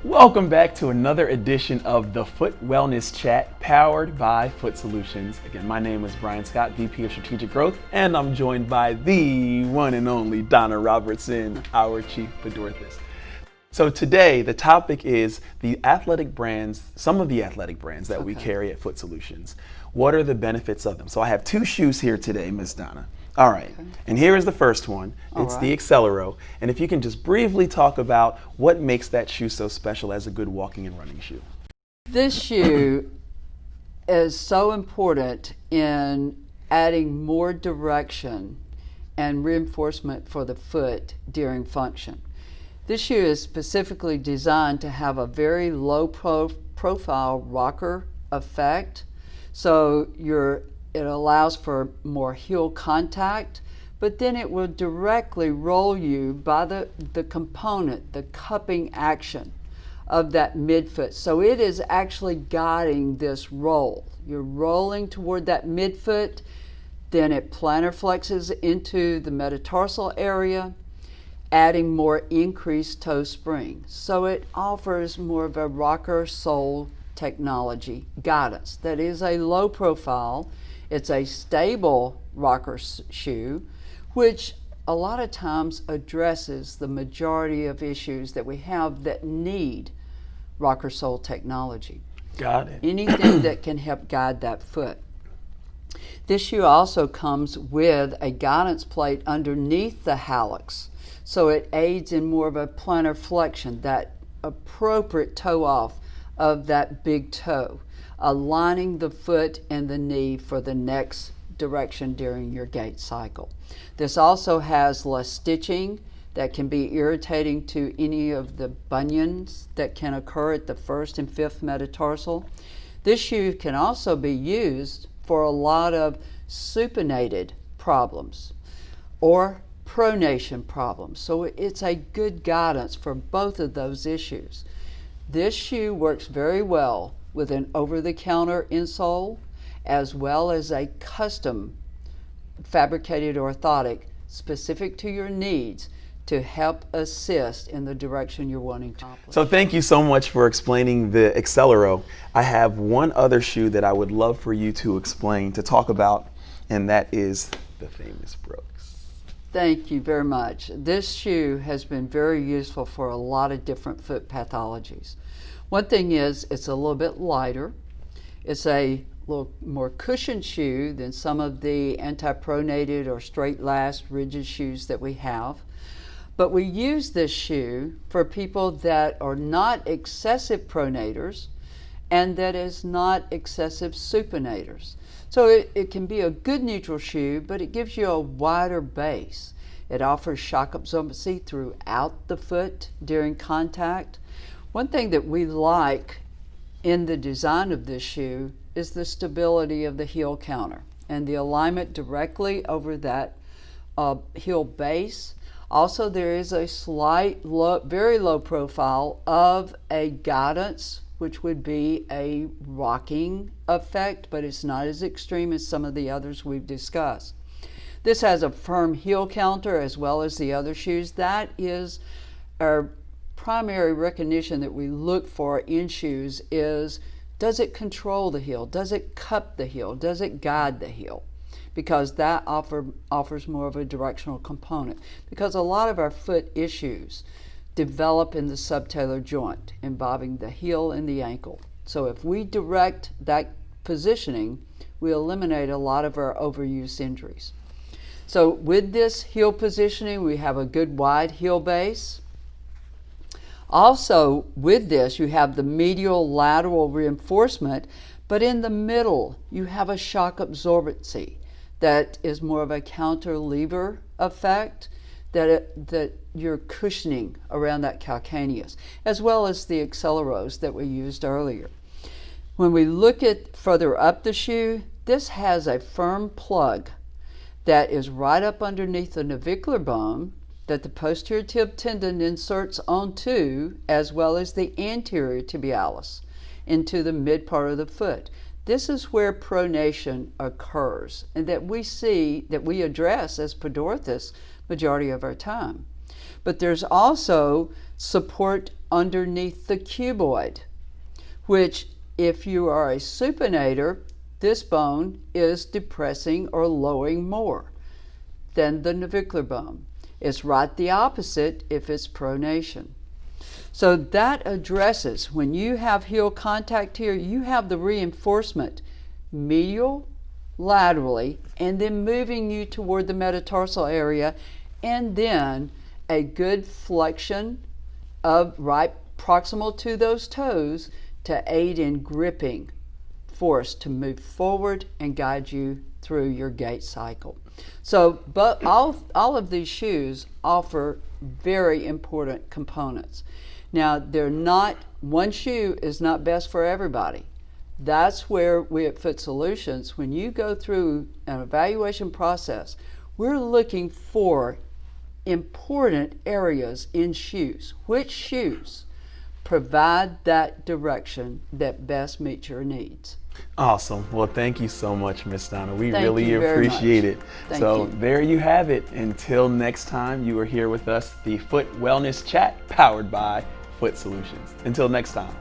Welcome back to another edition of the Foot Wellness Chat powered by Foot Solutions. Again, my name is Brian Scott, VP of Strategic Growth, and I'm joined by the one and only Donna Robertson, our Chief Pedorthist. So today, the topic is the athletic brands, some of the athletic brands that we carry at Foot Solutions. What are the benefits of them? So I have two shoes here today, Miss Donna. All right, and here is the first one. It's the Xelero. And if you can just briefly talk about what makes that shoe so special as a good walking and running shoe. This shoe is so important in adding more direction and reinforcement for the foot during function. This shoe is specifically designed to have a very low profile rocker effect, so it allows for more heel contact, but then it will directly roll you by the component, the cupping action of that midfoot. So it is actually guiding this roll. You're rolling toward that midfoot, then it plantar flexes into the metatarsal area, adding more increased toe spring. So it offers more of a rocker sole technology guidance that is a low profile. It's a stable rocker shoe, which a lot of times addresses the majority of issues that we have that need rocker sole technology. Got it. Anything that can help guide that foot. This shoe also comes with a guidance plate underneath the hallux, so it aids in more of a plantar flexion, that appropriate toe off of that big toe, aligning the foot and the knee for the next direction during your gait cycle. This also has less stitching that can be irritating to any of the bunions that can occur at the first and fifth metatarsal. This shoe can also be used for a lot of supinated problems or pronation problems. So it's a good guidance for both of those issues. This shoe works very well with an over-the-counter insole as well as a custom fabricated orthotic specific to your needs to help assist in the direction you're wanting to accomplish. So thank you so much for explaining the Accelero. I have one other shoe that I would love for you to explain, to talk about, and that is the famous Brooks. Thank you very much. This shoe has been very useful for a lot of different foot pathologies. One thing is it's a little bit lighter. It's a little more cushioned shoe than some of the anti-pronated or straight last rigid shoes that we have. But we use this shoe for people that are not excessive pronators and that is not excessive supinators. So it can be a good neutral shoe, but it gives you a wider base. It offers shock absorbency throughout the foot during contact. One thing that we like in the design of this shoe is the stability of the heel counter and the alignment directly over that heel base. Also, there is a slight, very low profile of a guidance, which would be a rocking effect, but it's not as extreme as some of the others we've discussed. This has a firm heel counter as well as the other shoes. That is our primary recognition that we look for in shoes is, does it control the heel? Does it cup the heel? Does it guide the heel? Because that offers more of a directional component. Because a lot of our foot issues develop in the subtalar joint involving the heel and the ankle. So if we direct that positioning, we eliminate a lot of our overuse injuries. So with this heel positioning, we have a good wide heel base. Also with this, you have the medial lateral reinforcement, but in the middle, you have a shock absorbency that is more of a counterlever effect, that you're cushioning around that calcaneus, as well as the Acceleros that we used earlier. When we look at further up the shoe, this has a firm plug that is right up underneath the navicular bone that the posterior tib tendon inserts onto, as well as the anterior tibialis into the mid part of the foot. This is where pronation occurs and that we see, that we address as pedorthists majority of our time. But there's also support underneath the cuboid, which if you are a supinator, this bone is depressing or lowering more than the navicular bone. It's right the opposite if it's pronation. So that addresses, when you have heel contact here, you have the reinforcement medial, laterally, and then moving you toward the metatarsal area, and then a good flexion of right proximal to those toes to aid in gripping force to move forward and guide you through your gait cycle. So, but all of these shoes offer very important components. Now, they're not, one shoe is not best for everybody. That's where we at Foot Solutions, when you go through an evaluation process, we're looking for important areas in shoes. Which shoes provide that direction that best meets your needs? Awesome. Well, thank you so much, Miss Donna. We Thank really you very appreciate much. it. Thank So you. there you have it. Until next time, you are here with us, the Foot Wellness Chat powered by Foot Solutions. Until next time.